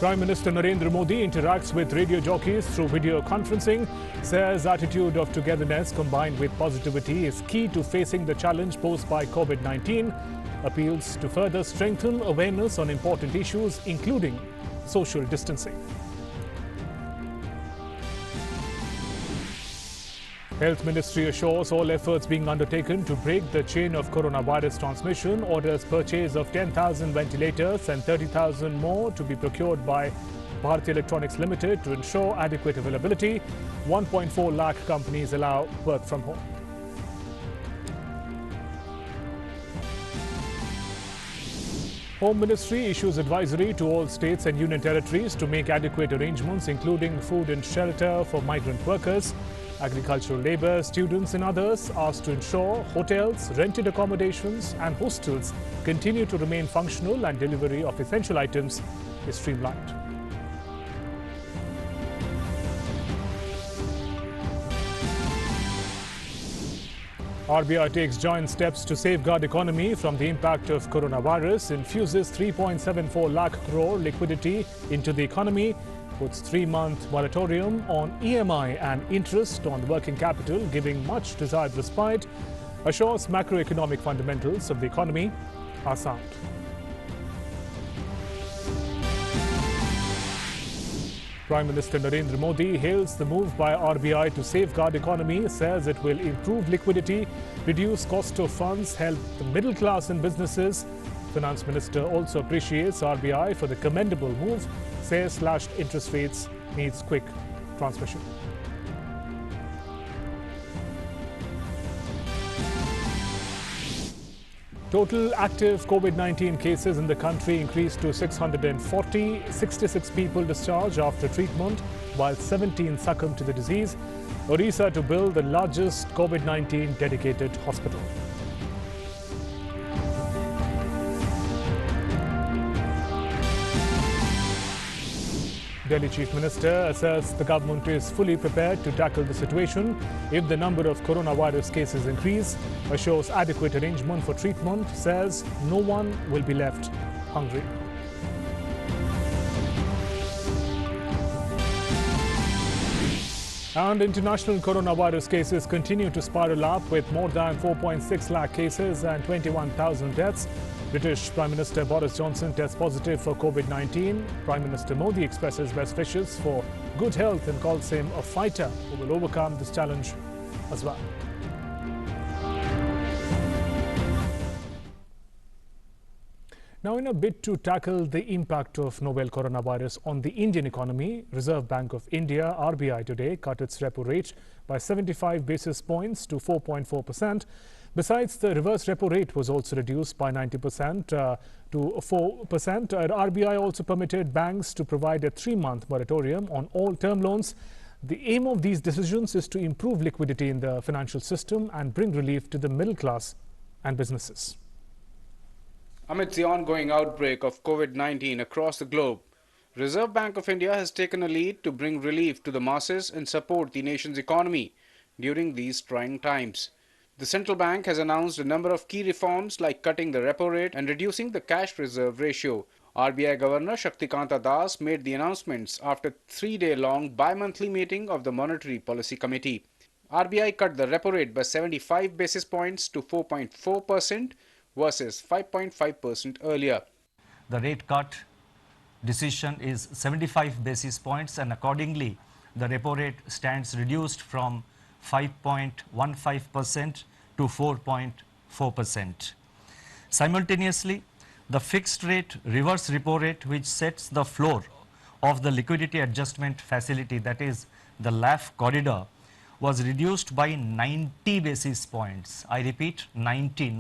Prime Minister Narendra Modi interacts with radio jockeys through video conferencing, says attitude of togetherness combined with positivity is key to facing the challenge posed by COVID-19, appeals to further strengthen awareness on important issues including social distancing. Health Ministry assures all efforts being undertaken to break the chain of coronavirus transmission, orders purchase of 10,000 ventilators and 30,000 more to be procured by Bharat Electronics Limited to ensure adequate availability. 1.4 lakh companies allow work from home. Home Ministry issues advisory to all states and union territories to make adequate arrangements including food and shelter for migrant workers. Agricultural labour, students and others asked to ensure hotels, rented accommodations and hostels continue to remain functional and delivery of essential items is streamlined. RBI takes joint steps to safeguard economy from the impact of coronavirus, infuses 3.74 lakh crore liquidity into the economy, puts 3-month moratorium on EMI and interest on working capital, giving much desired respite, assures macroeconomic fundamentals of the economy are sound. Prime Minister Narendra Modi hails the move by RBI to safeguard economy, says it will improve liquidity, reduce cost of funds, help the middle class and businesses. Finance Minister also appreciates RBI for the commendable move, says slashed interest rates needs quick transmission. Total active COVID-19 cases in the country increased to 640, 66 people discharged after treatment, while 17 succumbed to the disease. Odisha to build the largest COVID-19 dedicated hospital. Delhi Chief Minister asserts the government is fully prepared to tackle the situation if the number of coronavirus cases increase, assures adequate arrangement for treatment, says no one will be left hungry. And international coronavirus cases continue to spiral up with more than 4.6 lakh cases and 21,000 deaths. British Prime Minister Boris Johnson tests positive for COVID-19. Prime Minister Modi expresses best wishes for good health and calls him a fighter who will overcome this challenge as well. Now, in a bid to tackle the impact of novel coronavirus on the Indian economy, Reserve Bank of India, RBI, today cut its repo rate by 75 basis points to 4.4%. Besides, the reverse repo rate was also reduced by 90% to 4%. RBI also permitted banks to provide a 3-month moratorium on all term loans. The aim of these decisions is to improve liquidity in the financial system and bring relief to the middle class and businesses. Amidst the ongoing outbreak of COVID-19 across the globe, Reserve Bank of India has taken a lead to bring relief to the masses and support the nation's economy during these trying times. The central bank has announced a number of key reforms like cutting the repo rate and reducing the cash reserve ratio. RBI Governor Shaktikanta Das made the announcements after a 3-day-long bi-monthly meeting of the Monetary Policy Committee. RBI cut the repo rate by 75 basis points to 4.4% versus 5.5% earlier. The rate cut decision is 75 basis points, and accordingly the repo rate stands reduced from 5.15% to 4.4%. Simultaneously, the fixed rate reverse repo rate, which sets the floor of the liquidity adjustment facility, that is the LAF corridor, was reduced by 90 basis points. I repeat, 90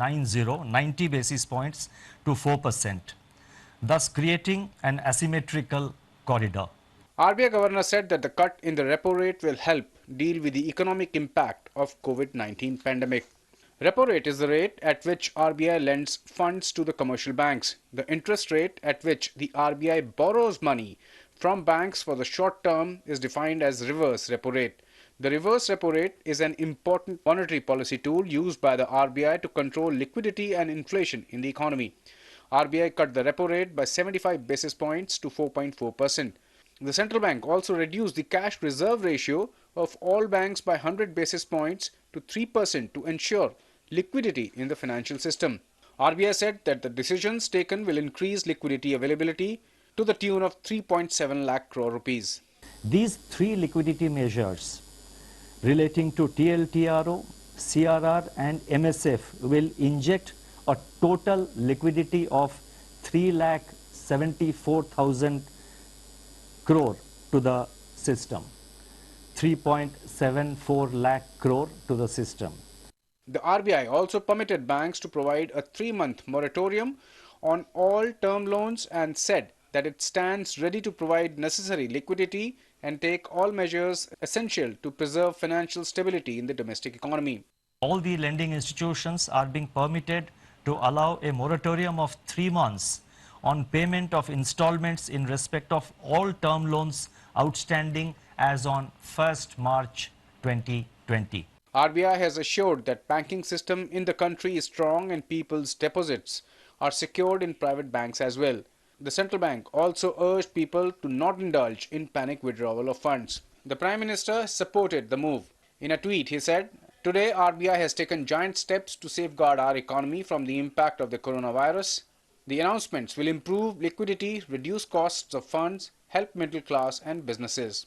basis points to 4%, thus creating an asymmetrical corridor. RBI Governor said that the cut in the repo rate will help deal with the economic impact of COVID-19 pandemic. Repo rate is the rate at which RBI lends funds to the commercial banks. The interest rate at which the RBI borrows money from banks for the short term is defined as reverse repo rate. The reverse repo rate is an important monetary policy tool used by the RBI to control liquidity and inflation in the economy. RBI cut the repo rate by 75 basis points to 4.4%. The central bank also reduced the cash reserve ratio of all banks by 100 basis points to 3% to ensure liquidity in the financial system. RBI said that the decisions taken will increase liquidity availability to the tune of 3.7 lakh crore rupees. These three liquidity measures relating to TLTRO, CRR and MSF will inject a total liquidity of 3,74,000 crore to the system, 3.74 lakh crore to the system. The RBI also permitted banks to provide a 3-month moratorium on all term loans and said that it stands ready to provide necessary liquidity and take all measures essential to preserve financial stability in the domestic economy. All the lending institutions are being permitted to allow a moratorium of 3 months on payment of installments in respect of all term loans outstanding as on 1st March 2020. RBI has assured that banking system in the country is strong and people's deposits are secured in private banks as well. The central bank also urged people to not indulge in panic withdrawal of funds. The Prime Minister supported the move. In a tweet, he said, "Today, RBI has taken giant steps to safeguard our economy from the impact of the coronavirus. The announcements will improve liquidity, reduce costs of funds, help middle class and businesses."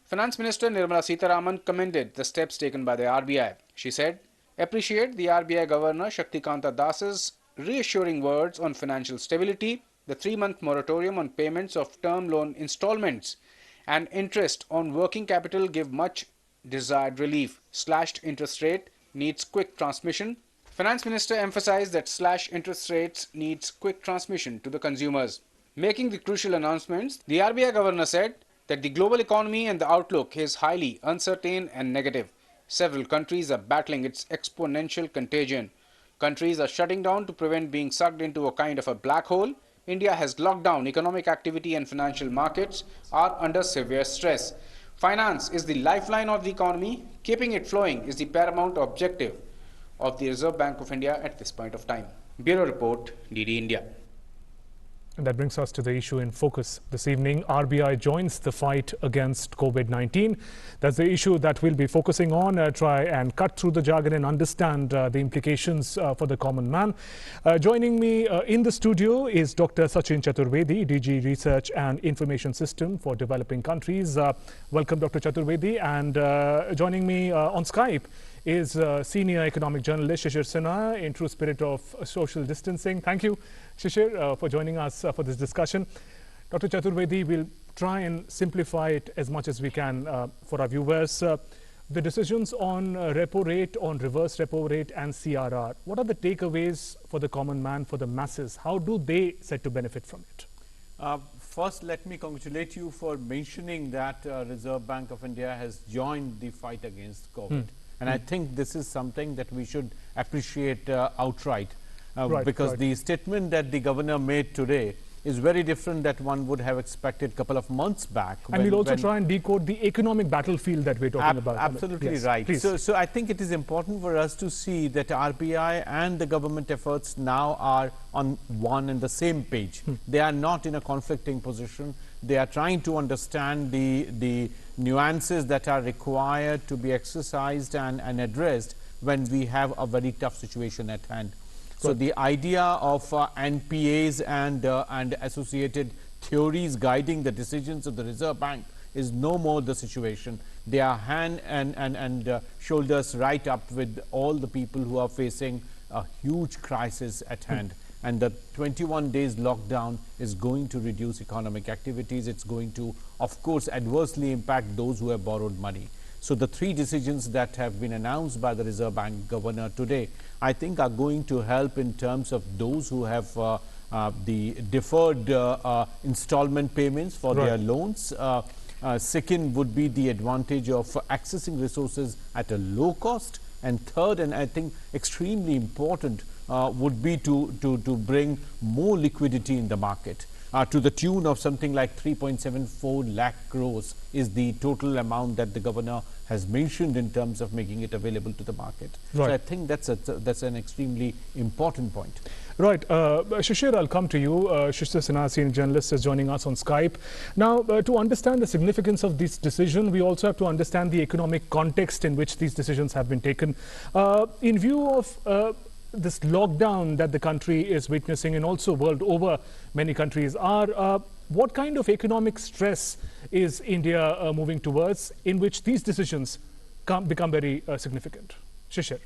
Finance Minister Nirmala Sitharaman commended the steps taken by the RBI. She said, "Appreciate the RBI Governor Shaktikanta Das's reassuring words on financial stability, the 3-month moratorium on payments of term loan installments and interest on working capital give much desired relief. Slashed interest rate needs quick transmission." Finance Minister emphasized that slashed interest rates needs quick transmission to the consumers. Making the crucial announcements, the RBI Governor said that the global economy and the outlook is highly uncertain and negative. Several countries are battling its exponential contagion. Countries are shutting down to prevent being sucked into a kind of a black hole. India has locked down economic activity and financial markets are under severe stress. Finance is the lifeline of the economy. Keeping it flowing is the paramount objective of the Reserve Bank of India at this point of time. Bureau Report, DD India. And that brings us to the issue in focus this evening. RBI joins the fight against COVID-19. That's the issue that we'll be focusing on, try and cut through the jargon and understand the implications for the common man. Joining me in the studio is Dr. Sachin Chaturvedi, DG Research and Information System for Developing Countries. Welcome, Dr. Chaturvedi. And joining me on Skype is senior economic journalist Shishir Sinha, in true spirit of social distancing. Thank you, Shishir, for joining us for this discussion. Dr. Chaturvedi, will try and simplify it as much as we can for our viewers. The decisions on repo rate, on reverse repo rate and CRR, what are the takeaways for the common man, for the masses? How do they set to benefit from it? First, let me congratulate you for mentioning that Reserve Bank of India has joined the fight against COVID. And I think this is something that we should appreciate outright, because the statement that the governor made today is very different that one would have expected a couple of months back. And we'll also try and decode the economic battlefield that we're talking about. Absolutely right. So I think it is important for us to see that RBI and the government efforts now are on one and the same page. They are not in a conflicting position. They are trying to understand the nuances that are required to be exercised and addressed when we have a very tough situation at hand. So the idea of NPAs and associated theories guiding the decisions of the Reserve Bank is no more the situation. They are hand and shoulders right up with all the people who are facing a huge crisis at hand. And the 21 days lockdown is going to reduce economic activities. It's going to, of course, adversely impact those who have borrowed money. So the three decisions that have been announced by the Reserve Bank governor today, I think are going to help in terms of those who have the deferred installment payments for their loans. Second would be the advantage of accessing resources at a low cost. And third, and I think extremely important, would be to bring more liquidity in the market. To the tune of something like 3.74 lakh crores is the total amount that the governor has mentioned in terms of making it available to the market. So I think that's an extremely important point. Right. Shishir, I'll come to you. Shishir Sinha, senior journalist, is joining us on Skype. Now, to understand the significance of this decision, we also have to understand the economic context in which these decisions have been taken. In view of this lockdown that the country is witnessing, and also world over, many countries are, what kind of economic stress is India moving towards, in which these decisions become very significant? Shishir.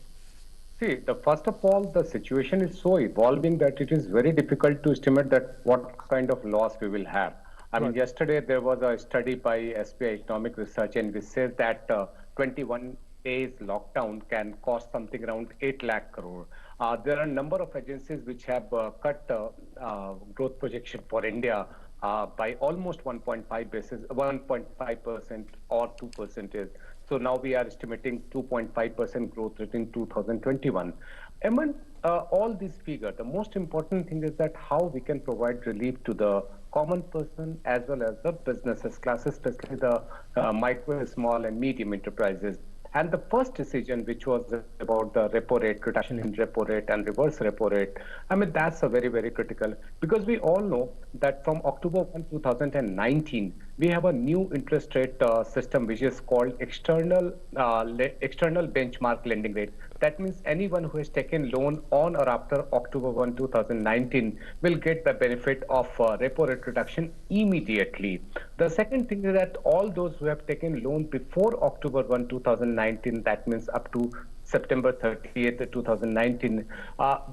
See, first of all, the situation is so evolving that it is very difficult to estimate that what kind of loss we will have. I mean, yesterday there was a study by SBI Economic Research, and which says that 21 days lockdown can cost something around 8 lakh crore. There are a number of agencies which have cut growth projection for India by almost 1.5% or 2%. So now we are estimating 2.5% growth rate in 2021. Among all these figures, the most important thing is that how we can provide relief to the common person as well as the businesses class, especially the micro, small and medium enterprises. And the first decision, which was about the repo rate, reduction in repo rate and reverse repo rate, I mean, that's a very, very critical, because we all know that from October 1, 2019, we have a new interest rate system, which is called external benchmark lending rate. That means anyone who has taken loan on or after October 1, 2019 will get the benefit of repo rate reduction immediately. The second thing is that all those who have taken loan before October 1, 2019, that means up to September 30th, 2019,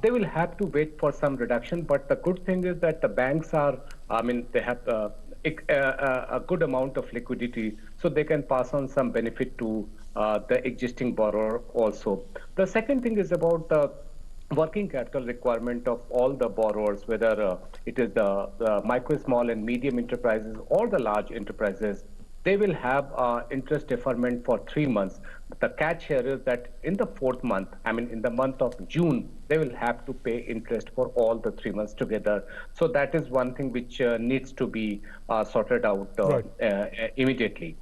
they will have to wait for some reduction. But the good thing is that the banks are, I mean, they have a good amount of liquidity, so they can pass on some benefit to the existing borrower also. The second thing is about the working capital requirement of all the borrowers, whether it is the micro, small and medium enterprises or the large enterprises. They will have interest deferment for 3 months. The catch here is that in the fourth month, I mean in the month of June, they will have to pay interest for all the 3 months together. So that is one thing which needs to be sorted out immediately.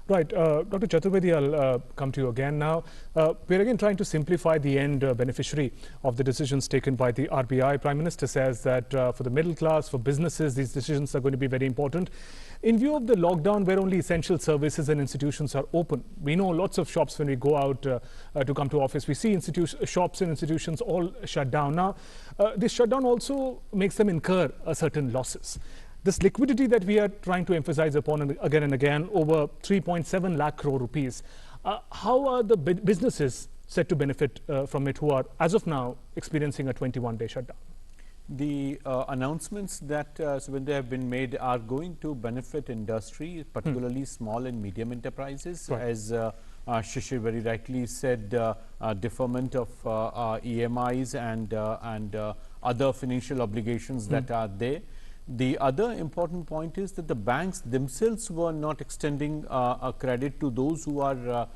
Right. Dr. Chaturvedi, I'll come to you again now. We're again trying to simplify the end beneficiary of the decisions taken by the RBI. Prime Minister says that for the middle class, for businesses, these decisions are going to be very important. In view of the lockdown, where only essential services and institutions are open, we know lots of shops, when we go out to come to office, we see shops and institutions all shut down. Now, this shutdown also makes them incur certain losses. This liquidity that we are trying to emphasize upon again and again, over 3.7 lakh crore rupees, how are the businesses set to benefit from it, who are, as of now, experiencing a 21-day shutdown? The announcements that when they have been made are going to benefit industry, particularly small and medium enterprises. Right. As Shishir very rightly said, deferment of EMIs and other financial obligations that are there. The other important point is that the banks themselves were not extending a credit to those who are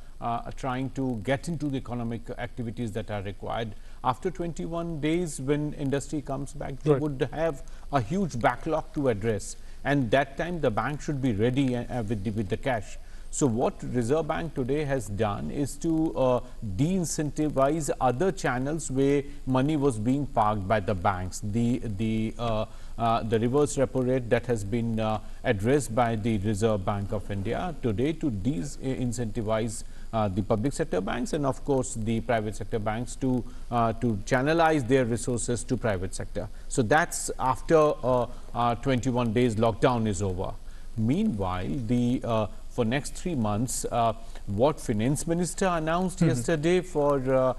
trying to get into the economic activities that are required. After 21 days, when industry comes back, they would have a huge backlog to address. And that time, the bank should be ready with the cash. So what Reserve Bank today has done is to de-incentivize other channels where money was being parked by the banks. The reverse repo rate that has been addressed by the Reserve Bank of India today to de-incentivize the public sector banks and of course the private sector banks to channelize their resources to private sector. So that's after 21 days lockdown is over. Meanwhile, for next 3 months, what Finance Minister announced yesterday for the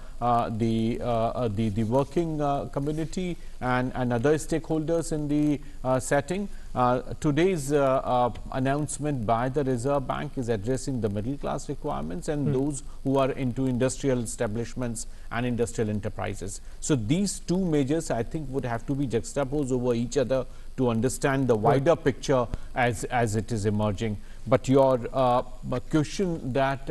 working community and other stakeholders in the setting. Today's announcement by the Reserve Bank is addressing the middle class requirements and those who are into industrial establishments and industrial enterprises. So these two measures, I think, would have to be juxtaposed over each other to understand the wider picture as it is emerging. But your question that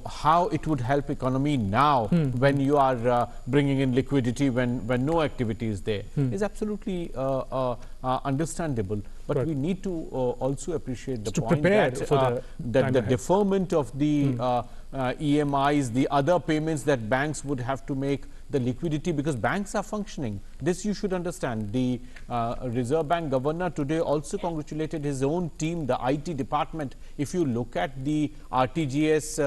how it would help economy now when you are bringing in liquidity when no activity is there is absolutely understandable. But Right. we need to also appreciate the To point prepare that, for the that time the ahead. deferment of the EMIs, the other payments that banks would have to make, the liquidity, because banks are functioning. This you should understand. The Reserve Bank governor today also congratulated his own team, the IT department. If you look at the RTGS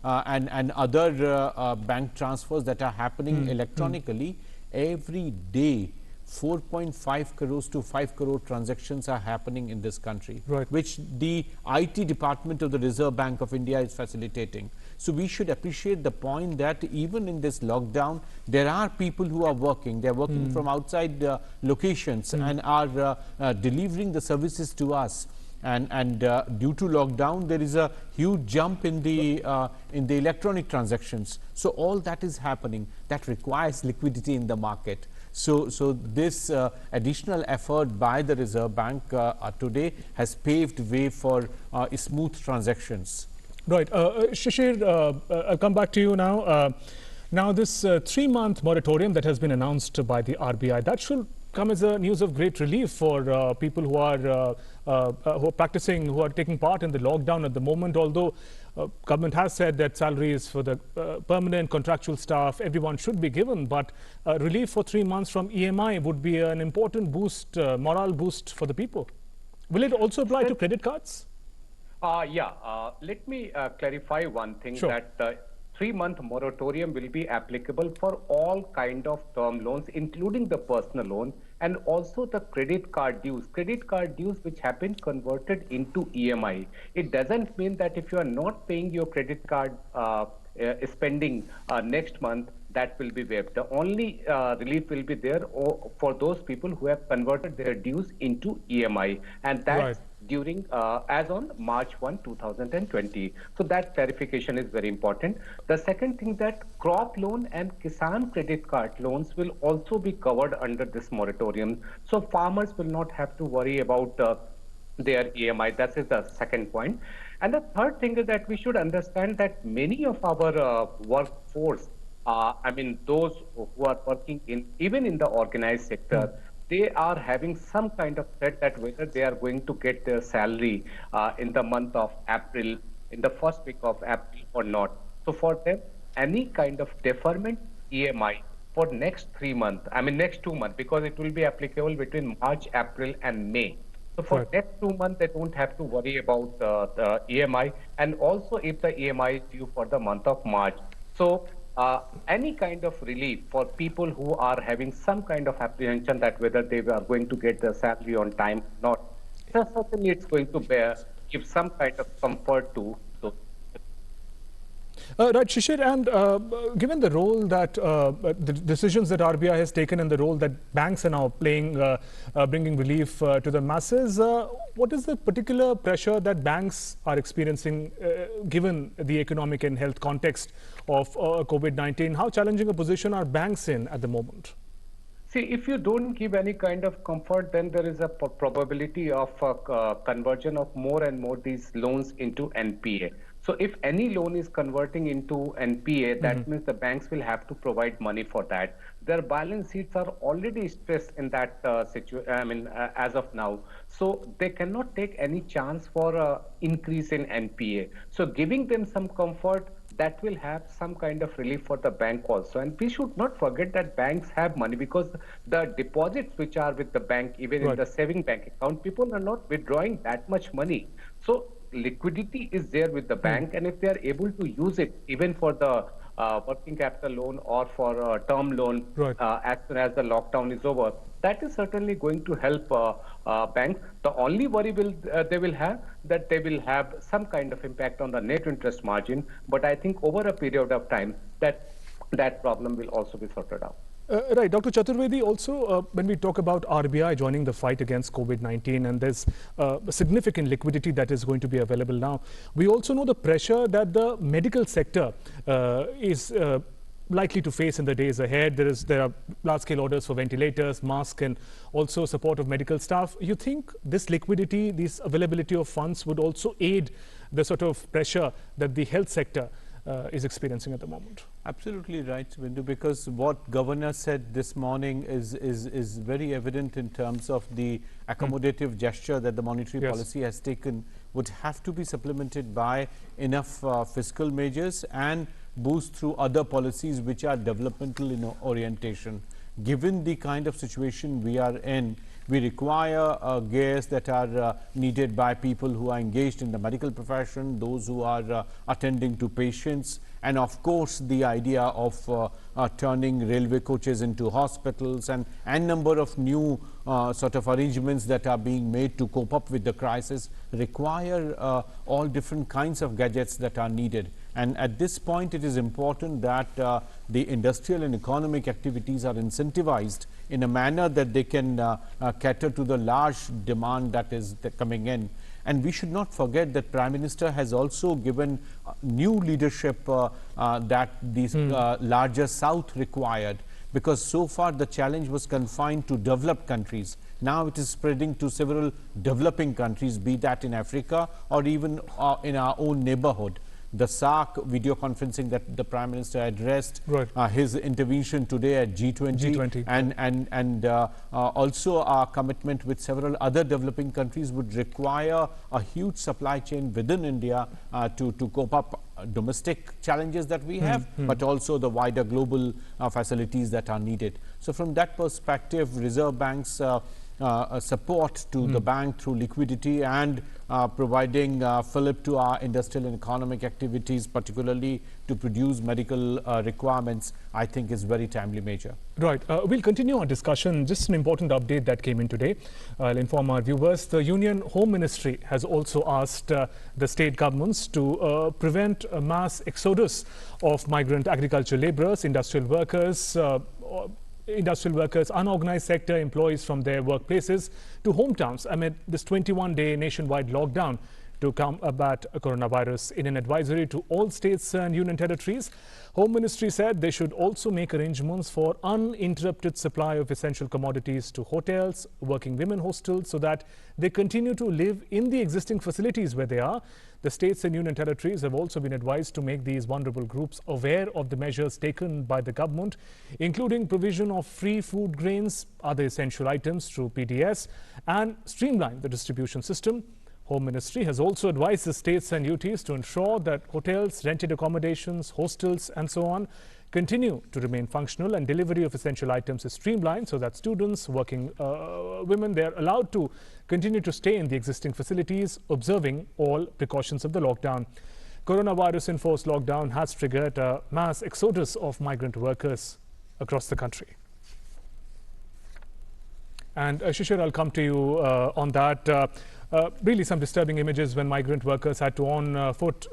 and other bank transfers that are happening electronically, every day 4.5 crores to 5 crore transactions are happening in this country, Right. which the IT department of the Reserve Bank of India is facilitating. So we should appreciate the point that even in this lockdown, there are people who are working. They're working from outside locations and are delivering the services to us. And due to lockdown, there is a huge jump in the electronic transactions. So all that is happening. That requires liquidity in the market. So this additional effort by the Reserve Bank today has paved way for smooth transactions. Right. Shishir, I'll come back to you now. Now, this 3-month moratorium that has been announced by the RBI, that should come as a news of great relief for people who are practicing, who are taking part in the lockdown at the moment. Although government has said that salaries for the permanent contractual staff, everyone should be given, but relief for 3 months from EMI would be an important boost, morale boost for the people. Will it also apply to credit cards? Let me clarify one thing. Sure. That 3-month moratorium will be applicable for all kind of term loans, including the personal loan and also the credit card dues. Credit card dues which have been converted into EMI. It doesn't mean that if you are not paying your credit card spending next month, that will be waived. The only relief will be there for those people who have converted their dues into EMI, and that's Right. during as on March 1, 2020. So that clarification is very important. The second thing, that crop loan and Kisan credit card loans will also be covered under this moratorium. So farmers will not have to worry about their EMI. That is the second point. And the third thing is that we should understand that many of our workforce, those who are working even in the organized sector, they are having some kind of threat that whether they are going to get their salary in the month of April, in the first week of April or not. So for them, any kind of deferment EMI for next 3 months, next 2 months, because it will be applicable between March, April and May. So for Right. next 2 months, they don't have to worry about the EMI, and also if the EMI is due for the month of March. So any kind of relief for people who are having some kind of apprehension that whether they are going to get their salary on time or not, so certainly it's going to give some kind of comfort to those. Right, Shishir, and given the role that the decisions that RBI has taken and the role that banks are now playing, bringing relief to the masses, what is the particular pressure that banks are experiencing given the economic and health context of COVID-19? How challenging a position are banks in at the moment? See, if you don't give any kind of comfort, then there is a probability of conversion of more and more these loans into NPA. So if any loan is converting into NPA, that means the banks will have to provide money for that. Their balance sheets are already stressed in that situation, as of now. So they cannot take any chance for increase in NPA. So giving them some comfort, that will have some kind of relief for the bank also. And we should not forget that banks have money, because the deposits which are with the bank, even in Right. the saving bank account, people are not withdrawing that much money. So liquidity is there with the bank, and if they are able to use it even for the working capital loan or for a term loan, Right. as soon as the lockdown is over, that is certainly going to help banks. The only worry they will have, that they will have some kind of impact on the net interest margin, but I think over a period of time that problem will also be sorted out. Right, Dr. Chaturvedi, also when we talk about RBI joining the fight against COVID-19, and there's significant liquidity that is going to be available now, we also know the pressure that the medical sector is likely to face in the days ahead. There are large-scale orders for ventilators, masks, and also support of medical staff. You think this liquidity, this availability of funds would also aid the sort of pressure that the health sector is experiencing at the moment? Absolutely right, Bindu, because what Governor said this morning is very evident in terms of the accommodative gesture that the monetary policy has taken would have to be supplemented by enough fiscal measures and boost through other policies which are developmental in orientation. Given the kind of situation we are in, we require gears that are needed by people who are engaged in the medical profession, those who are attending to patients, and of course the idea of turning railway coaches into hospitals and number of new sort of arrangements that are being made to cope up with the crisis require all different kinds of gadgets that are needed. And at this point, it is important that the industrial and economic activities are incentivized in a manner that they can cater to the large demand that is coming in. And we should not forget that Prime Minister has also given new leadership that these larger South required, because so far the challenge was confined to developed countries. Now it is spreading to several developing countries, be that in Africa or even in our own neighborhood. The SAARC video conferencing that the Prime Minister addressed, his intervention today at G20. And also our commitment with several other developing countries would require a huge supply chain within India to cope up domestic challenges that we have, but also the wider global facilities that are needed. So from that perspective, Reserve Bank's support to the bank through liquidity and providing fillip to our industrial and economic activities, particularly to produce medical requirements, I think is very timely measure. Right. We'll continue our discussion. Just an important update that came in today. I'll inform our viewers. The Union Home Ministry has also asked the state governments to prevent a mass exodus of migrant agricultural laborers, industrial workers, unorganized sector employees from their workplaces to hometowns amid this 21-day nationwide lockdown to combat coronavirus. In an advisory to all states and union territories, Home Ministry said they should also make arrangements for uninterrupted supply of essential commodities to hotels, working women hostels, so that they continue to live in the existing facilities where they are. The states and union territories have also been advised to make these vulnerable groups aware of the measures taken by the government, including provision of free food grains, other essential items through PDS, and streamline the distribution system. Home Ministry has also advised the states and UTs to ensure that hotels, rented accommodations, hostels and so on continue to remain functional, and delivery of essential items is streamlined so that students, working women, they are allowed to continue to stay in the existing facilities, observing all precautions of the lockdown. Coronavirus enforced lockdown has triggered a mass exodus of migrant workers across the country. And Shishir, I'll come to you on that. Really some disturbing images when migrant workers had to on foot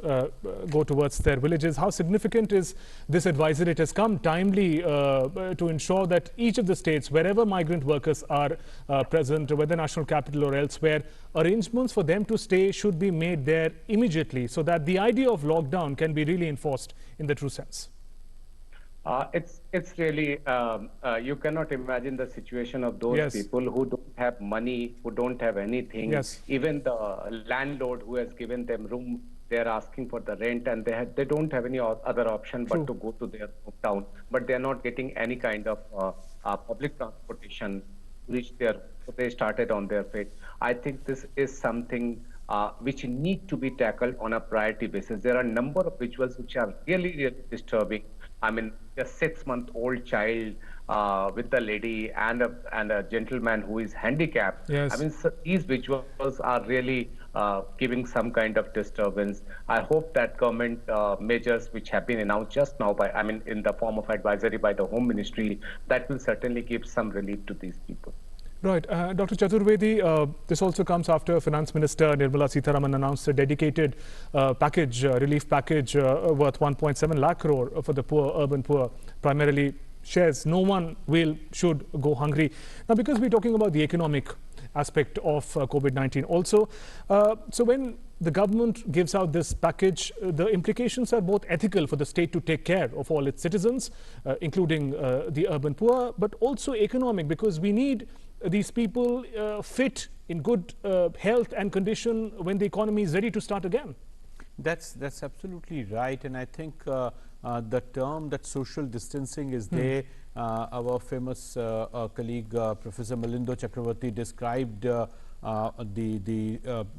go towards their villages. How significant is this advisory? It has come timely to ensure that each of the states, wherever migrant workers are present, whether national capital or elsewhere, arrangements for them to stay should be made there immediately, so that the idea of lockdown can be really enforced in the true sense. It's really, you cannot imagine the situation of those people who don't have money, who don't have anything. Even the landlord who has given them room, they're asking for the rent, and they don't have any other option but to go to their hometown. But they're not getting any kind of public transportation to reach there. So they started on their feet. I think this is something which need to be tackled on a priority basis. There are a number of visuals which are really, really disturbing. I mean, a 6-month-old child with the lady and a gentleman who is handicapped. I mean, so these visuals are really giving some kind of disturbance. I hope that government measures which have been announced just now in the form of advisory by the Home Ministry, that will certainly give some relief to these people. Right. Dr. Chaturvedi, this also comes after Finance Minister Nirmala Sitharaman announced a dedicated relief package worth 1.7 lakh crore for the poor, urban poor, primarily shares. No one should go hungry. Now, because we're talking about the economic aspect of COVID-19 also, so when the government gives out this package. The implications are both ethical for the state to take care of all its citizens, including the urban poor, but also economic, because we need these people fit in good health and condition when the economy is ready to start again. That's absolutely right, and I think the term that social distancing is there. Our famous colleague Professor Milindo Chakravarti described the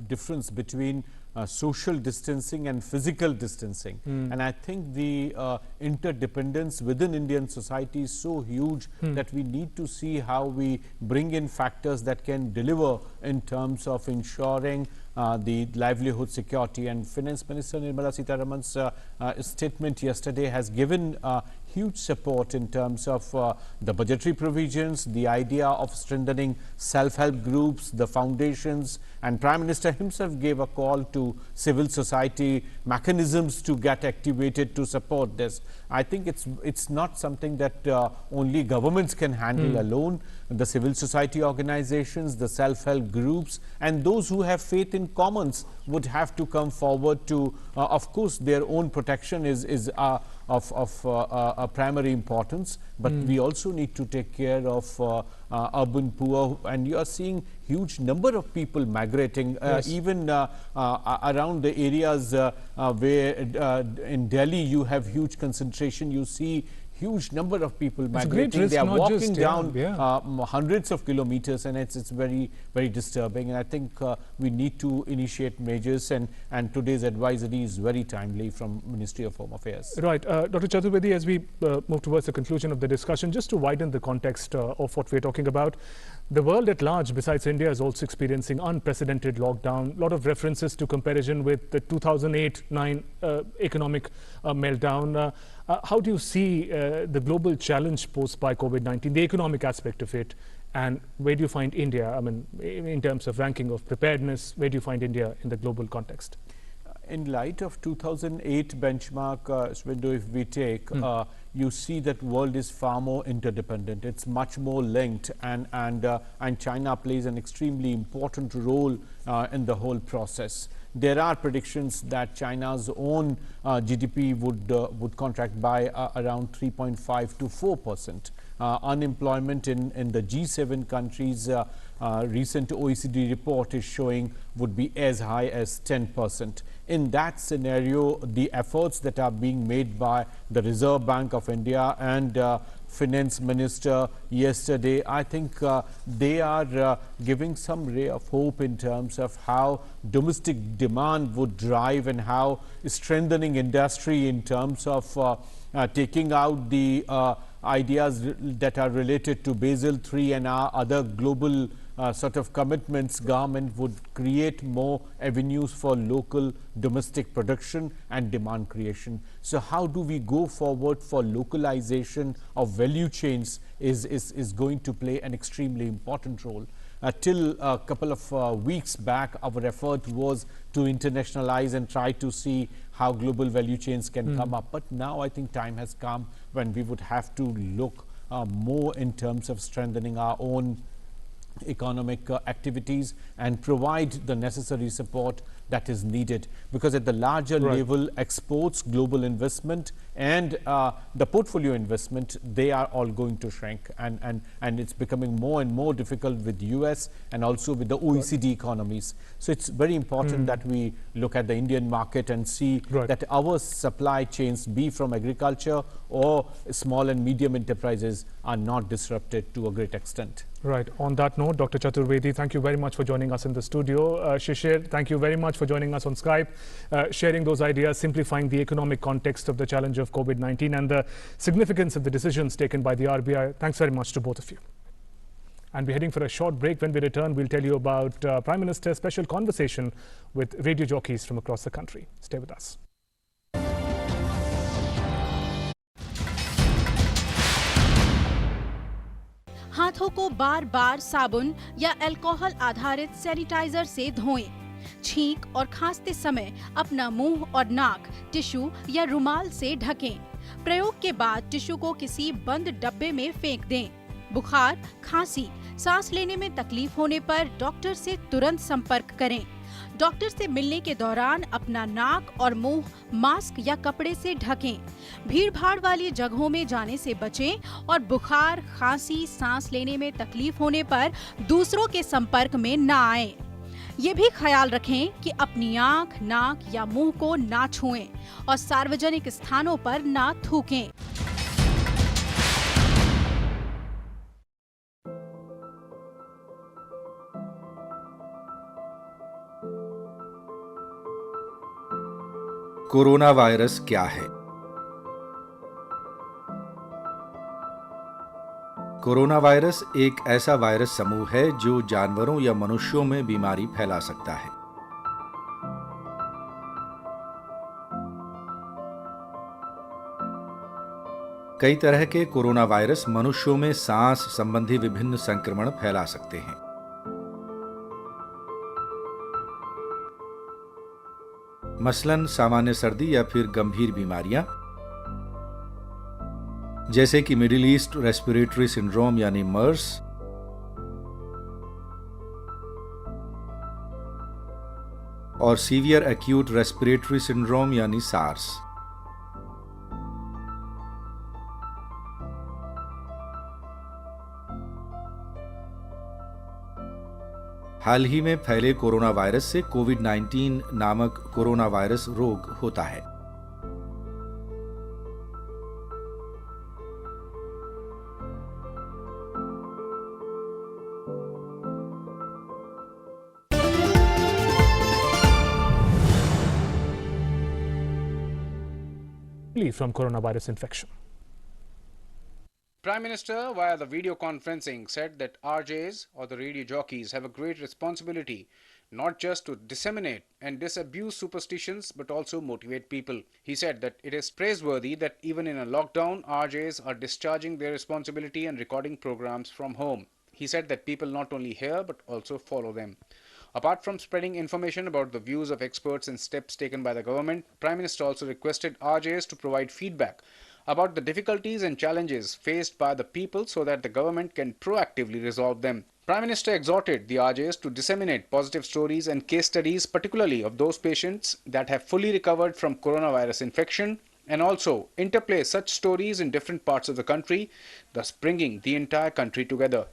difference between social distancing and physical distancing. And I think the interdependence within Indian society is so huge that we need to see how we bring in factors that can deliver in terms of ensuring the livelihood security. And Finance Minister Nirmala Sitharaman's statement yesterday has given huge support in terms of the budgetary provisions, the idea of strengthening self-help groups, the foundations, and Prime Minister himself gave a call to civil society mechanisms to get activated to support this. I think it's not something that only governments can handle alone. The civil society organizations, the self-help groups, and those who have faith in commons would have to come forward to, of course, their own protection is of primary importance, but we also need to take care of urban poor, and you are seeing huge number of people migrating, even around the areas where in Delhi you have huge concentration. You see huge number of people migrating. They are walking down hundreds of kilometers, and it's very, very disturbing. And I think we need to initiate measures, and today's advisory is very timely from Ministry of Home Affairs. Right. Dr. Chaturvedi, as we move towards the conclusion of the discussion, just to widen the context of what we're talking about, the world at large, besides India, is also experiencing unprecedented lockdown. A lot of references to comparison with the 2008-9 economic meltdown. How do you see the global challenge posed by COVID-19, the economic aspect of it, and where do you find India, I mean, in terms of ranking of preparedness, where do you find India in the global context? In light of 2008 benchmark window, if we take, you see that world is far more interdependent. It's much more linked, and China plays an extremely important role in the whole process. There are predictions that China's own GDP would contract by around 3.5 to 4%. Unemployment in the G7 countries, recent OECD report is showing, would be as high as 10%. In that scenario, the efforts that are being made by the Reserve Bank of India and Finance Minister yesterday, I think they are giving some ray of hope in terms of how domestic demand would drive and how strengthening industry in terms of taking out the ideas that are related to Basel III and our other global sort of commitments. Government would create more avenues for local domestic production and demand creation. So how do we go forward for localization of value chains is going to play an extremely important role. Till a couple of weeks back, our effort was to internationalize and try to see how global value chains can come up. But now I think time has come when we would have to look more in terms of strengthening our own economic activities and provide the necessary support that is needed, because at the larger level, exports, global investment, and the portfolio investment, they are all going to shrink, and it's becoming more and more difficult with the US and also with the OECD economies. So it's very important that we look at the Indian market and see that our supply chains, be from agriculture or small and medium enterprises, are not disrupted to a great extent. Right. On that note, Dr. Chaturvedi, thank you very much for joining us in the studio. Shishir, thank you very much for joining us on Skype, sharing those ideas, simplifying the economic context of the challenge of COVID-19 and the significance of the decisions taken by the RBI. Thanks very much to both of you. And we're heading for a short break. When we return, we'll tell you about Prime Minister's special conversation with radio jockeys from across the country. Stay with us. हाथों को बार बार साबुन या alcohol आधारित sanitiser से धोएं। छींक और खांसते समय अपना मुंह और नाक टिश्यू या रुमाल से ढकें। प्रयोग के बाद टिश्यू को किसी बंद डब्बे में फेंक दें। बुखार, खांसी, सांस लेने में तकलीफ होने पर डॉक्टर से तुरंत संपर्क करें। डॉक्टर से मिलने के दौरान अपना नाक और मुंह मास्क या कपड़े से ढकें। भीड़-भाड़ वाली जगहों में जाने से बचें और बुखार, खांसी, सांस लेने में तकलीफ होने पर दूसरों के संपर्क में न आएं। ये भी ख्याल रखें कि अपनी आंख, नाक या मुंह को ना छुएं और सार्वजनिक स्थानों पर ना थूकें। कोरोना वायरस क्या है? कोरोना वायरस एक ऐसा वायरस समूह है जो जानवरों या मनुष्यों में बीमारी फैला सकता है। कई तरह के कोरोना वायरस मनुष्यों में सांस संबंधी विभिन्न संक्रमण फैला सकते हैं। मसलन सामान्य सर्दी या फिर गंभीर बीमारियां जैसे कि मिडिल ईस्ट रेस्पिरेटरी सिंड्रोम यानी मर्स, और सीवियर एक्यूट रेस्पिरेटरी सिंड्रोम यानी सार्स। हाल ही में फैले कोरोना वायरस से कोविड-19 नामक कोरोना वायरस रोग होता है। From coronavirus infection. Prime Minister, via the video conferencing, said that RJs or the radio jockeys have a great responsibility not just to disseminate and disabuse superstitions but also motivate people. He said that it is praiseworthy that even in a lockdown, RJs are discharging their responsibility and recording programs from home. He said that people not only hear but also follow them. Apart from spreading information about the views of experts and steps taken by the government, Prime Minister also requested RJs to provide feedback about the difficulties and challenges faced by the people so that the government can proactively resolve them. Prime Minister exhorted the RJs to disseminate positive stories and case studies, particularly of those patients that have fully recovered from coronavirus infection, and also interplay such stories in different parts of the country, thus bringing the entire country together.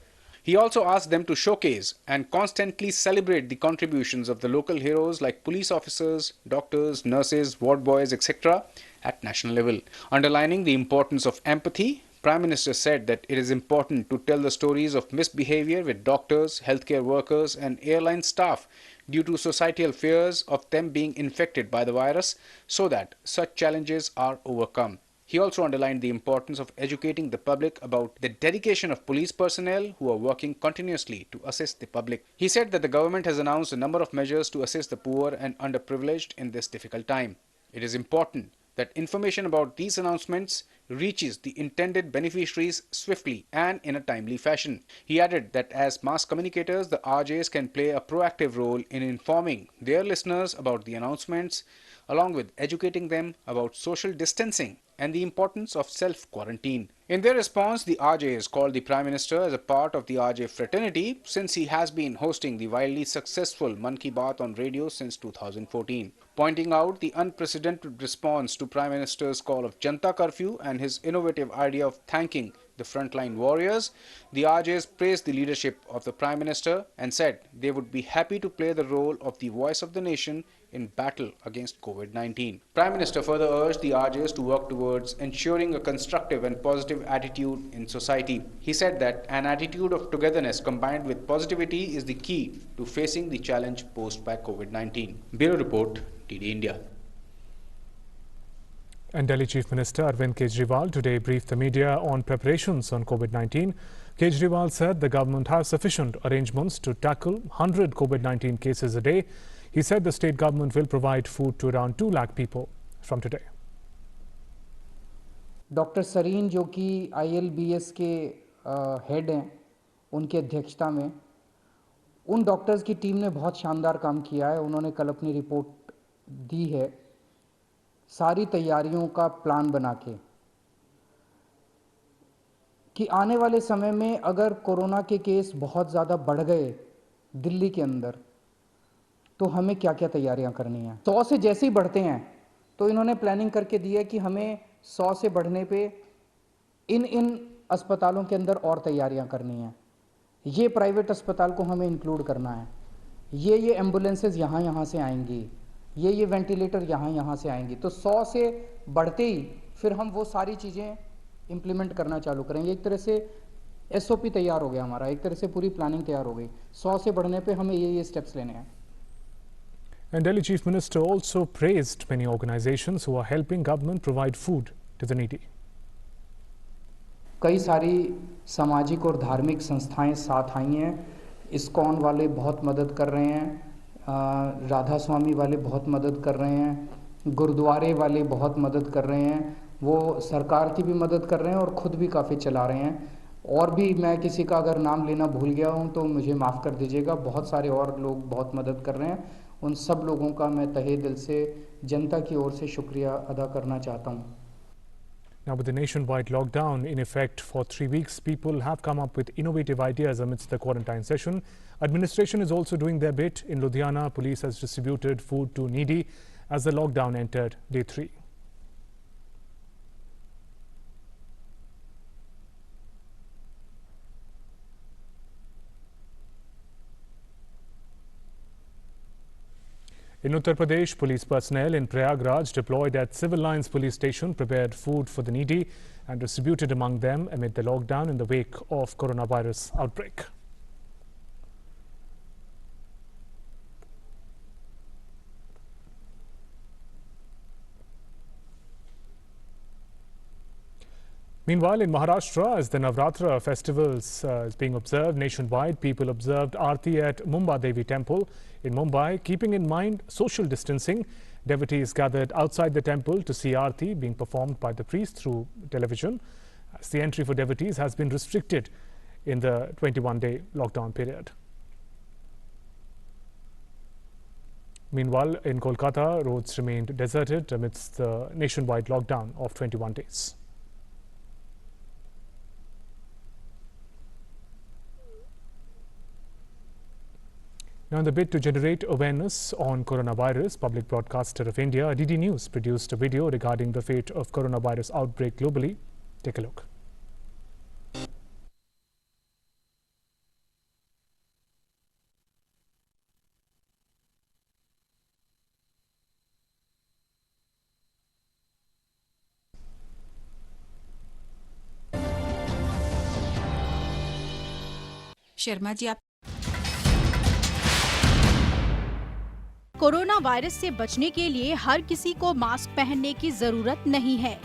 He also asked them to showcase and constantly celebrate the contributions of the local heroes like police officers, doctors, nurses, ward boys, etc. at national level. Underlining the importance of empathy, Prime Minister said that it is important to tell the stories of misbehavior with doctors, healthcare workers and airline staff due to societal fears of them being infected by the virus so that such challenges are overcome. He also underlined the importance of educating the public about the dedication of police personnel who are working continuously to assist the public. He said that the government has announced a number of measures to assist the poor and underprivileged in this difficult time. It is important that information about these announcements reaches the intended beneficiaries swiftly and in a timely fashion. He added that as mass communicators, the RJs can play a proactive role in informing their listeners about the announcements, along with educating them about social distancing and the importance of self-quarantine. In their response, the RJs called the Prime Minister as a part of the RJ fraternity since he has been hosting the wildly successful Mann Ki Baat on radio since 2014. Pointing out the unprecedented response to Prime Minister's call of Janta Curfew and his innovative idea of thanking the frontline warriors, the RJs praised the leadership of the Prime Minister and said they would be happy to play the role of the voice of the nation in battle against COVID-19. Prime Minister further urged the RJs to work towards ensuring a constructive and positive attitude in society. He said that an attitude of togetherness combined with positivity is the key to facing the challenge posed by COVID-19. Bureau Report, TD India. And Delhi Chief Minister Arvind Kejriwal today briefed the media on preparations on COVID-19. Kejriwal said the government has sufficient arrangements to tackle 100 COVID-19 cases a day. He said the state government will provide food to around 2 lakh people from today. Doctor Sarin जो कि ILBS के head हैं, उनकी अध्यक्षता में उन doctors की team ने बहुत शानदार काम किया है। उन्होंने कल अपनी रिपोर्ट दी है। सारी तैयारियों का प्लान बना के कि आने वाले समय में अगर कोरोना के केस बहुत ज़्यादा बढ़ गए दिल्ली के अंदर, तो हमें क्या क्या तैयारियां करनी हैं। 100 से जैसे ही बढ़ते हैं तो इन्होंने प्लानिंग करके दी है कि हमें 100 से बढ़ने पे इन अस्पतालों के अंदर और तैयारियां करनी हैं। ये प्राइवेट अस्पताल को हमें इंक्लूड करना है, ये एम्बुलेंसेज यहाँ से आएंगी, ये वेंटिलेटर यहाँ से आएंगी। तो 100 से बढ़ते ही फिर हम वो सारी चीज़ें इम्प्लीमेंट करना चालू करेंगे। एक तरह से SOP तैयार हो गया हमारा, एक तरह से पूरी प्लानिंग तैयार हो गई। 100 से बढ़ने पे हमें ये स्टेप्स लेने हैं। And Delhi Chief Minister also praised many organizations who are helping government provide food to the needy. कई सारी सामाजिक और धार्मिक संस्थाएं साथ आई हैं। इस्कॉन वाले बहुत मदद कर रहे हैं, राधा स्वामी वाले बहुत मदद कर रहे हैं, गुरुद्वारे वाले बहुत मदद कर रहे हैं। वो सरकार की भी मदद कर रहे हैं और ख़ुद भी काफ़ी चला रहे हैं। और भी मैं किसी का अगर नाम लेना भूल गया हूँ तो मुझे माफ़ कर दीजिएगा। बहुत सारे और लोग बहुत मदद कर रहे हैं। उन सब लोगों का मैं तहे दिल से जनता की ओर से शुक्रिया अदा करना चाहता हूँ। Now, with the nationwide lockdown in effect for 3 weeks, people have come up with innovative ideas amidst the quarantine session. Administration is also doing their bit. In Ludhiana, police has distributed food to needy as the lockdown entered day 3. In Uttar Pradesh, police personnel in Prayagraj deployed at Civil Lines Police Station prepared food for the needy and distributed among them amid the lockdown in the wake of coronavirus outbreak. Meanwhile, in Maharashtra, as the Navratra festivals is being observed nationwide, people observed Aarti at Mumba Devi Temple in Mumbai. Keeping in mind social distancing, devotees gathered outside the temple to see Aarti being performed by the priest through television, as the entry for devotees has been restricted in the 21-day lockdown period. Meanwhile, in Kolkata, roads remained deserted amidst the nationwide lockdown of 21 days. Now, in the bid to generate awareness on coronavirus, Public Broadcaster of India, DD News, produced a video regarding the fate of coronavirus outbreak globally. Take a look. Sharma ji, आप corona virus से बचने के लिए हर किसी को mask पहनने की जरूरत नहीं है।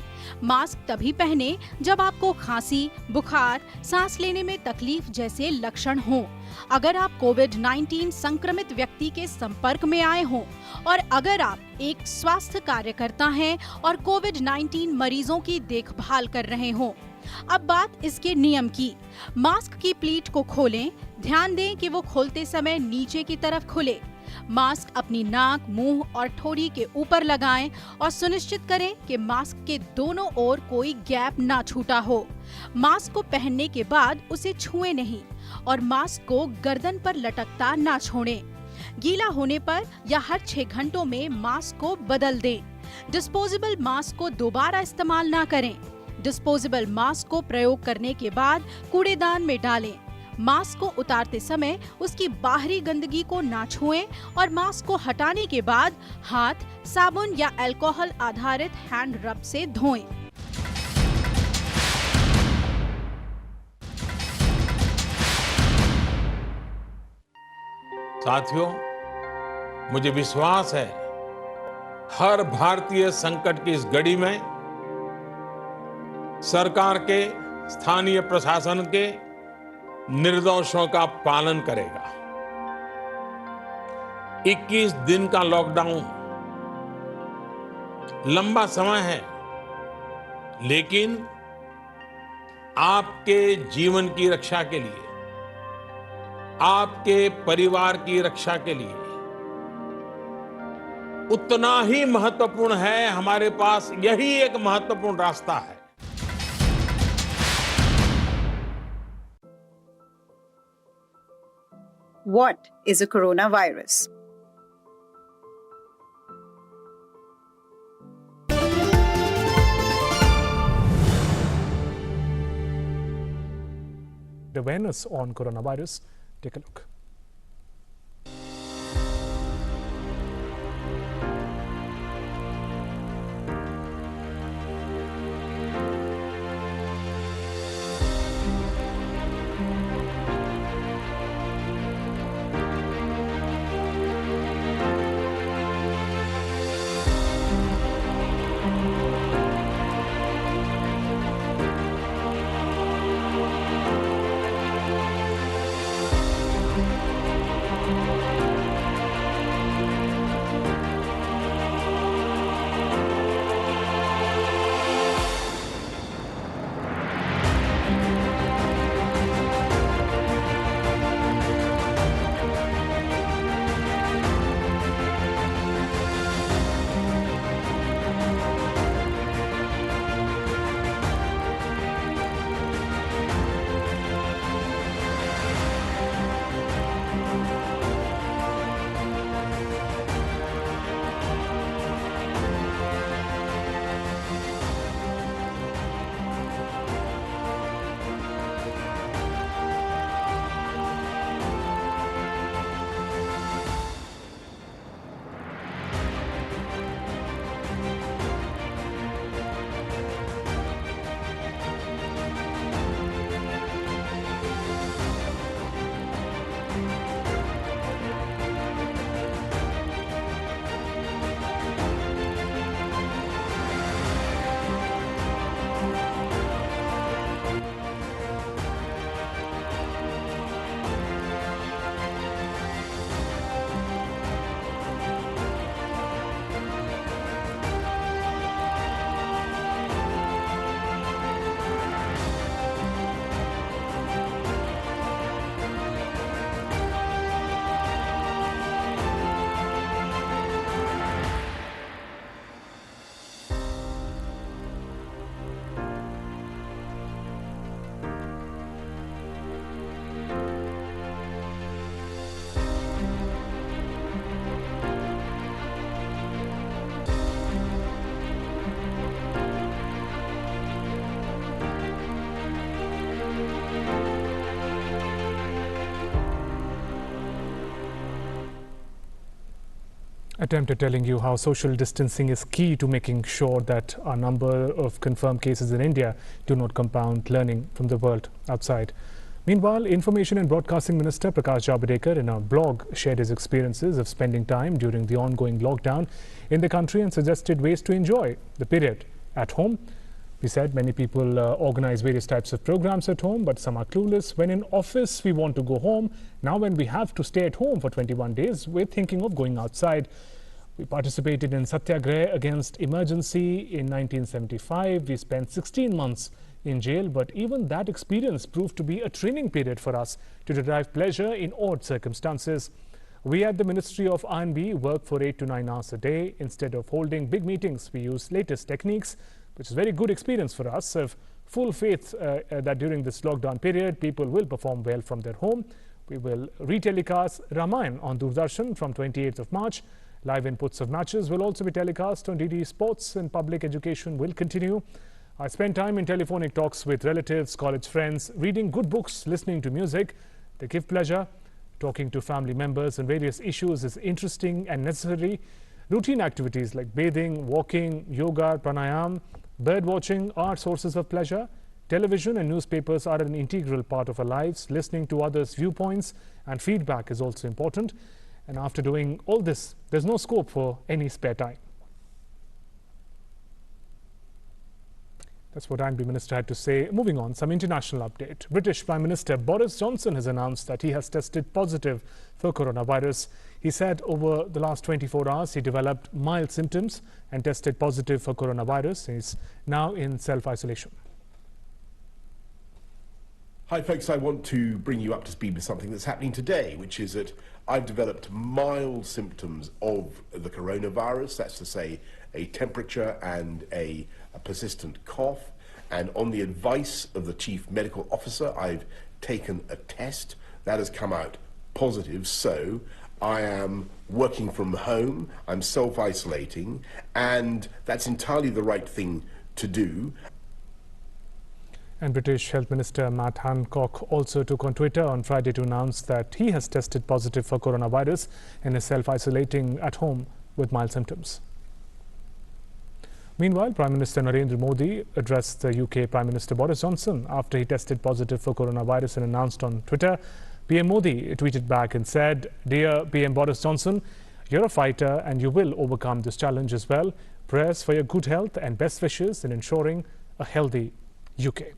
मास्क तभी पहने जब आपको खांसी, बुखार, सांस लेने में तकलीफ जैसे लक्षण हों, अगर आप कोविड-19 संक्रमित व्यक्ति के संपर्क में आए हों और अगर आप एक स्वास्थ्य कार्यकर्ता हैं और कोविड-19 मरीजों की देखभाल कर रहे हों। अब बात इसके नियम की। मास्क की प्लीट को खोलें, ध्यान दें कि वो खोलते समय नीचे की तरफ खुले। मास्क अपनी नाक, मुंह और ठोड़ी के ऊपर लगाएं और सुनिश्चित करें कि मास्क के दोनों ओर कोई गैप ना छूटा हो। मास्क को पहनने के बाद उसे छुएं नहीं और मास्क को गर्दन पर लटकता ना छोड़ें। गीला होने पर या हर 6 घंटों में मास्क को बदल दें। डिस्पोजेबल मास्क को दोबारा इस्तेमाल ना करें। डिस्पोजेबल मास्क को प्रयोग करने के बाद कूड़ेदान में डालें। मास्क को उतारते समय उसकी बाहरी गंदगी को ना छुएं और मास्क को हटाने के बाद हाथ साबुन या अल्कोहल आधारित हैंड रब से धोएं। साथियों, मुझे विश्वास है हर भारतीय संकट की इस घड़ी में सरकार के, स्थानीय प्रशासन के निर्देशों का पालन करेगा। 21 दिन का लॉकडाउन लंबा समय है, लेकिन आपके जीवन की रक्षा के लिए, आपके परिवार की रक्षा के लिए उतना ही महत्वपूर्ण है। हमारे पास यही एक महत्वपूर्ण रास्ता है। What is a coronavirus? The awareness on coronavirus. Take a look. Attempt at telling you how social distancing is key to making sure that our number of confirmed cases in India do not compound, learning from the world outside. Meanwhile, Information and Broadcasting Minister Prakash Javadekar in a blog shared his experiences of spending time during the ongoing lockdown in the country and suggested ways to enjoy the period at home. He said many people organize various types of programs at home, but some are clueless. When in office, we want to go home. Now, when we have to stay at home for 21 days, we're thinking of going outside. We participated in Satyagraha against emergency in 1975. We spent 16 months in jail, but even that experience proved to be a training period for us to derive pleasure in odd circumstances. We at the Ministry of R&B work for 8 to 9 hours a day. Instead of holding big meetings, we use latest techniques, which is a very good experience for us. I have full faith that during this lockdown period, people will perform well from their home. We will retelecast Ramayana on Doordarshan from 28th of March. Live inputs of matches will also be telecast on DD Sports, and public education will continue. I spend time in telephonic talks with relatives, college friends, reading good books, listening to music. They give pleasure. Talking to family members on various issues is interesting and necessary. Routine activities like bathing, walking, yoga, pranayam, bird watching are sources of pleasure. Television and newspapers are an integral part of our lives. Listening to others' viewpoints and feedback is also important. And after doing all this, there's no scope for any spare time. That's what R&B Minister had to say. Moving on, some international update. British Prime Minister Boris Johnson has announced that he has tested positive for coronavirus. He said over the last 24 hours, he developed mild symptoms and tested positive for coronavirus. He's now in self-isolation. Hi folks, I want to bring you up to speed with something that's happening today, which is that I've developed mild symptoms of the coronavirus. That's to say, a temperature and a persistent cough. And on the advice of the Chief Medical Officer, I've taken a test that has come out positive, so I am working from home, I'm self-isolating, and that's entirely the right thing to do. And British Health Minister Matt Hancock also took on Twitter on Friday to announce that he has tested positive for coronavirus and is self-isolating at home with mild symptoms. Meanwhile, Prime Minister Narendra Modi addressed the UK Prime Minister Boris Johnson after he tested positive for coronavirus and announced on Twitter. PM Modi tweeted back and said, "Dear PM Boris Johnson, you're a fighter and you will overcome this challenge as well. Prayers for your good health and best wishes in ensuring a healthy UK."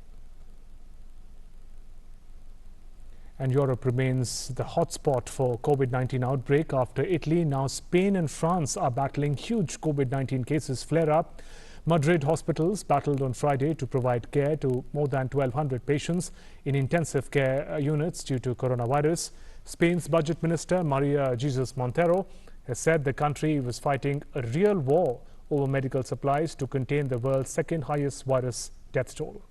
And Europe remains the hotspot for COVID-19 outbreak after Italy. Now Spain and France are battling huge COVID-19 cases flare up. Madrid hospitals battled on Friday to provide care to more than 1,200 patients in intensive care units due to coronavirus. Spain's budget minister, Maria Jesus Montero, has said the country was fighting a real war over medical supplies to contain the world's second highest virus death toll.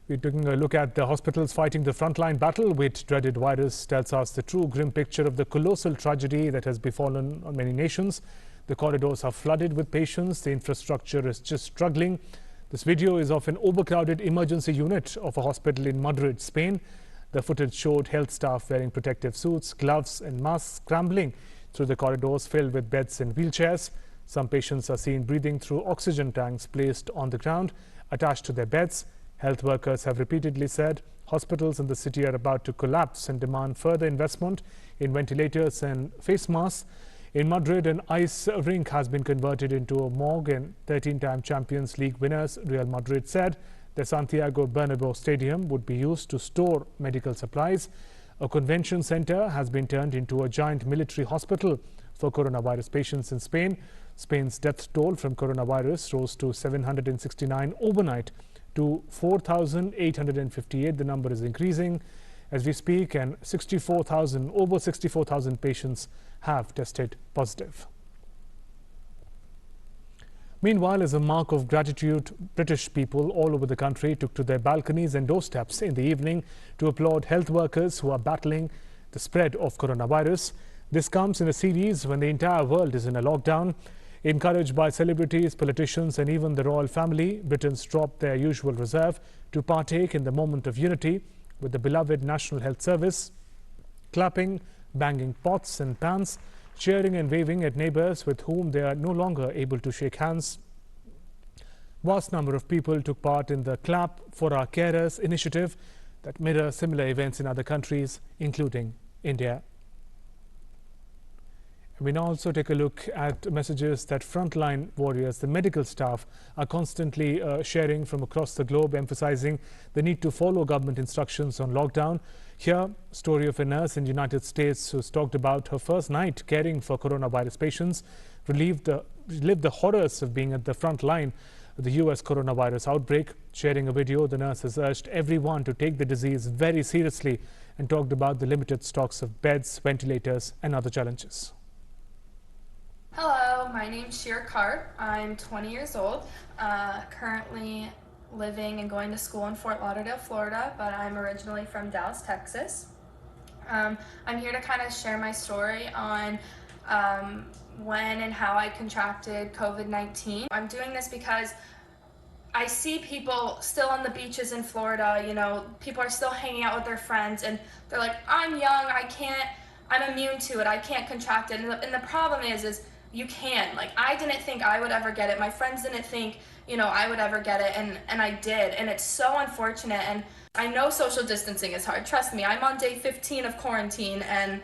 We're taking a look at the hospitals fighting the frontline battle with dreaded virus. Tells us the true grim picture of the colossal tragedy that has befallen on many nations. The corridors are flooded with patients. The infrastructure is just struggling. This video is of an overcrowded emergency unit of a hospital in Madrid, Spain. The footage showed health staff wearing protective suits, gloves and masks scrambling through the corridors filled with beds and wheelchairs. Some patients are seen breathing through oxygen tanks placed on the ground attached to their beds. Health workers have repeatedly said hospitals in the city are about to collapse and demand further investment in ventilators and face masks. In Madrid, an ice rink has been converted into a morgue, and 13-time Champions League winners Real Madrid said the Santiago Bernabeu Stadium would be used to store medical supplies. A convention center has been turned into a giant military hospital for coronavirus patients in Spain. Spain's death toll from coronavirus rose to 769 overnight to 4,858. The number is increasing as we speak, and over 64,000 patients have tested positive. Meanwhile, as a mark of gratitude, British people all over the country took to their balconies and doorsteps in the evening to applaud health workers who are battling the spread of coronavirus. This comes in a series when the entire world is in a lockdown. Encouraged by celebrities, politicians and even the royal family, Britons dropped their usual reserve to partake in the moment of unity with the beloved National Health Service, clapping, banging pots and pans, cheering and waving at neighbours with whom they are no longer able to shake hands. Vast number of people took part in the Clap for Our Carers initiative that mirror similar events in other countries, including India. We now also take a look at messages that frontline warriors, the medical staff, are constantly sharing from across the globe, emphasizing the need to follow government instructions on lockdown. Here, story of a nurse in the United States who's talked about her first night caring for coronavirus patients, lived the horrors of being at the front line of the US coronavirus outbreak. Sharing a video, the nurse has urged everyone to take the disease very seriously and talked about the limited stocks of beds, ventilators and other challenges. Hello, my name's Sheer Cart. I'm 20 years old, currently living and going to school in Fort Lauderdale, Florida, but I'm originally from Dallas, Texas. I'm here to kind of share my story on when and how I contracted COVID-19. I'm doing this because I see people still on the beaches in Florida, you know, people are still hanging out with their friends and they're like, I'm young, I'm immune to it, I can't contract it. And the problem is you can. Like, I didn't think I would ever get it. My friends didn't think, you know, I would ever get it, and I did. And it's so unfortunate. And I know social distancing is hard. Trust me, I'm on day 15 of quarantine, and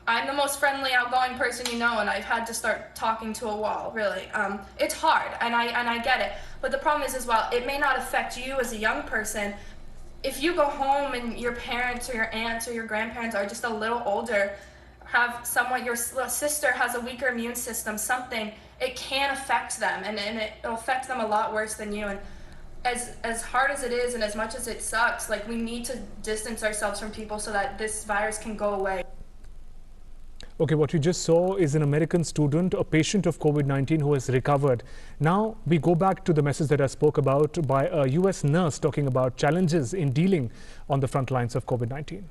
I'm the most friendly, outgoing person you know, and I've had to start talking to a wall, really. It's hard, and I get it. But the problem is, well, it may not affect you as a young person. If you go home and your parents or your aunts or your grandparents are just a little older, have someone, your sister has a weaker immune system, something, it can affect them, and it'll affect them a lot worse than you. And as hard as it is and as much as it sucks, like, we need to distance ourselves from people so that this virus can go away. Okay, what you just saw is an American student, a patient of COVID-19 who has recovered. Now we go back to the message that I spoke about by a US nurse talking about challenges in dealing on the front lines of COVID-19.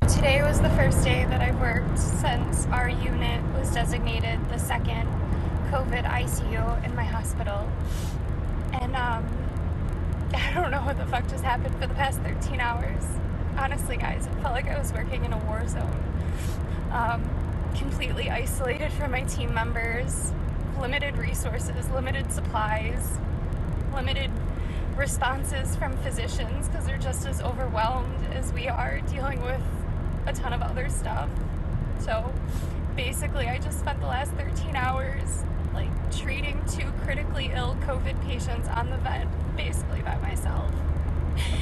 Today was the first day that I've worked since our unit was designated the second COVID ICU in my hospital. And I don't know what the fuck just happened for the past 13 hours. Honestly, guys, it felt like I was working in a war zone. Completely isolated from my team members, limited resources, limited supplies, limited responses from physicians because they're just as overwhelmed as we are dealing with a ton of other stuff. So basically, I just spent the last 13 hours like treating 2 critically ill COVID patients on the vent, basically by myself.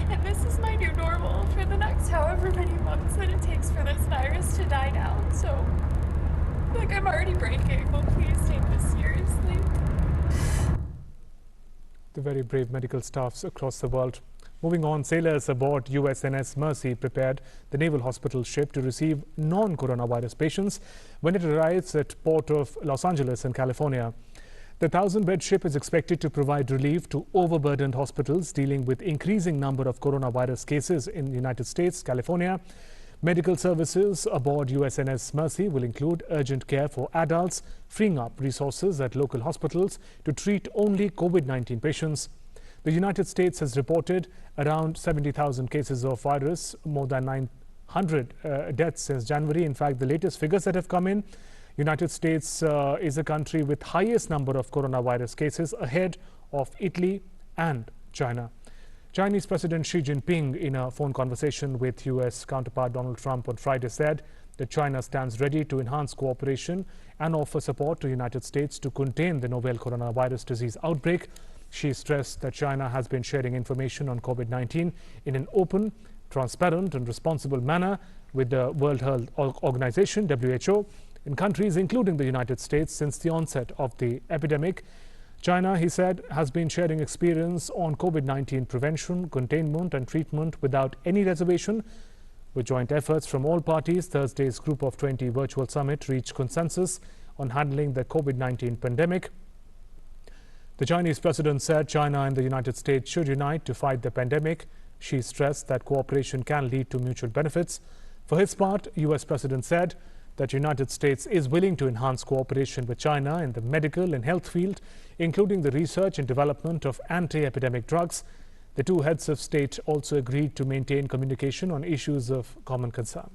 And this is my new normal for the next however many months that it takes for this virus to die down. So, like, I'm already breaking. Well, please take this seriously. The very brave medical staffs across the world. Moving on, sailors aboard USNS Mercy prepared the naval hospital ship to receive non-coronavirus patients when it arrives at port of Los Angeles in California. The 1,000-bed ship is expected to provide relief to overburdened hospitals dealing with increasing number of coronavirus cases in the United States, California. Medical services aboard USNS Mercy will include urgent care for adults, freeing up resources at local hospitals to treat only COVID-19 patients. The United States has reported around 70,000 cases of virus, more than 900 deaths since January. In fact, the latest figures that have come in, United States is a country with highest number of coronavirus cases, ahead of Italy and China. Chinese President Xi Jinping, in a phone conversation with US counterpart Donald Trump on Friday, said that China stands ready to enhance cooperation and offer support to the United States to contain the novel coronavirus disease outbreak. She stressed that China has been sharing information on COVID-19 in an open, transparent and responsible manner with the World Health Organization, WHO, in countries including the United States since the onset of the epidemic. China, he said, has been sharing experience on COVID-19 prevention, containment and treatment without any reservation. With joint efforts from all parties, Thursday's Group of 20 virtual summit reached consensus on handling the COVID-19 pandemic. The Chinese president said China and the United States should unite to fight the pandemic. She stressed that cooperation can lead to mutual benefits. For his part, US President said that the United States is willing to enhance cooperation with China in the medical and health field, including the research and development of anti-epidemic drugs. The two heads of state also agreed to maintain communication on issues of common concern.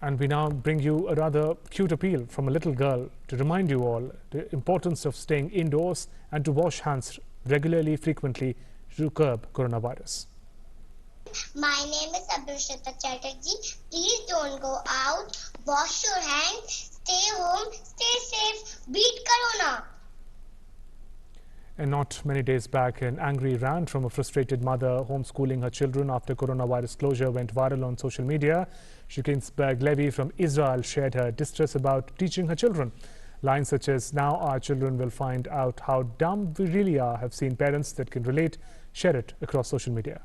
And we now bring you a rather cute appeal from a little girl to remind you all the importance of staying indoors and to wash hands regularly, frequently to curb coronavirus. My name is Abhishek Chatterjee. Please don't go out. Wash your hands. Stay home. Stay safe. Beat Corona. And not many days back, an angry rant from a frustrated mother homeschooling her children after coronavirus closure went viral on social media. Shikinsberg Levy from Israel shared her distress about teaching her children. Lines such as, "Now our children will find out how dumb we really are," have seen parents that can relate share it across social media.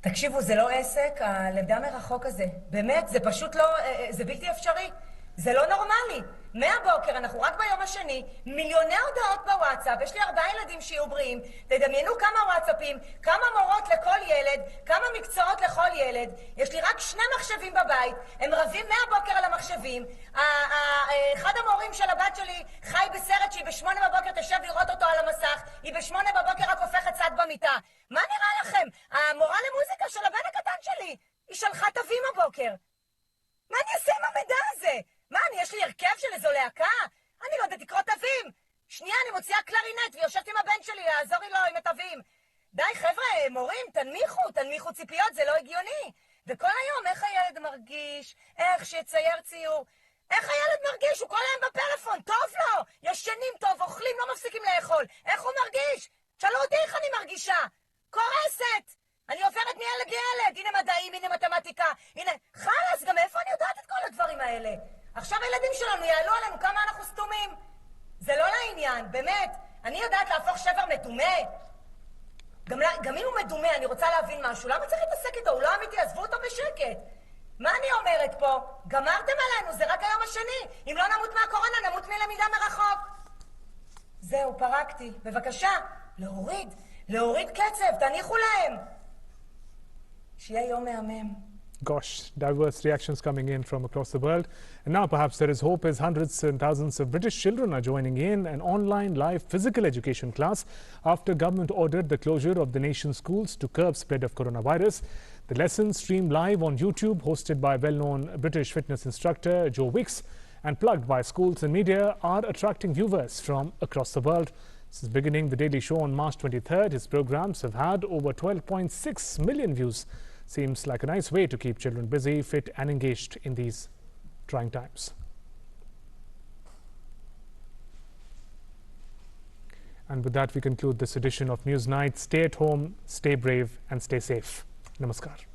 תקשיבו, זה לא עסק, הלמידה מרחוק הזה. באמת, זה פשוט לא, זה בלתי אפשרי. זה לא נורמלי. מהבוקר, אנחנו רק ביום השני, מיליוני הודעות בוואטסאפ, יש לי 4 ילדים שיהיו בריאים, תדמיינו כמה וואטסאפים, כמה מורות לכל ילד, כמה מקצועות לכל ילד, יש לי רק 2 מחשבים בבית, הם רבים מהבוקר על המחשבים, אחד המורים של הבת שלי חי בסרט שהיא ב8 בבוקר תשב לראות אותו על המסך, היא ב8 בבוקר רק הופכת צד במיטה. מה נראה לכם? המורה למוזיקה של הבן הקטן שלי, היא שלחה תווים הבוקר. מה אני אעשה עם המידע הזה? מה, יש לי הרכב של איזו להקה? אני לא יודעת לקרוא תווים. שנייה, אני מוציאה קלרינט ויושבת עם הבן שלי, לעזור לו עם התווים. די, חבר'ה, מורים, תנמיכו ציפיות, זה לא הגיוני. וכל היום, איך הילד מרגיש? איך שיצייר ציור? איך הילד מרגיש? הוא כל היום בפלאפון, טוב לו! ישנים טוב, אוכלים, לא מפסיקים לאכול. איך הוא מרגיש? שאלו אותי איך אני מרגישה. קורסת! אני עוברת מילד לילד, הנה מדעים, הנה מתמטיקה, הנה... חלס, גם איפה אני יודעת את כל הדברים האלה? עכשיו הילדים שלנו יעלו עלינו כמה אנחנו סתומים. זה לא לעניין, באמת. אני יודעת להפוך שבר מתומה. גם אם הוא מדומה, אני רוצה להבין משהו. למה צריך להתעסק איתו? הוא לא אמיתי, עזבו אותו בשקט. מה אני אומרת פה? גמרתם עלינו, זה רק היום השני. אם לא נמות מהקורונה, נמות מלמידה מרחוק. זהו, פרקתי. בבקשה, להוריד קצב, תניחו להם. שיהיה יום מהמם. Gosh, diverse reactions coming in from across the world. And now perhaps there is hope as hundreds and thousands of British children are joining in an online live physical education class after government ordered the closure of the nation's schools to curb spread of coronavirus. The lessons streamed live on YouTube, hosted by well-known British fitness instructor Joe Wicks and plugged by schools and media, are attracting viewers from across the world. Since beginning the Daily Show on March 23rd, his programs have had over 12.6 million views. Seems like a nice way to keep children busy, fit and engaged in these trying times. And with that, we conclude this edition of News Night. Stay at home, stay brave and stay safe. Namaskar.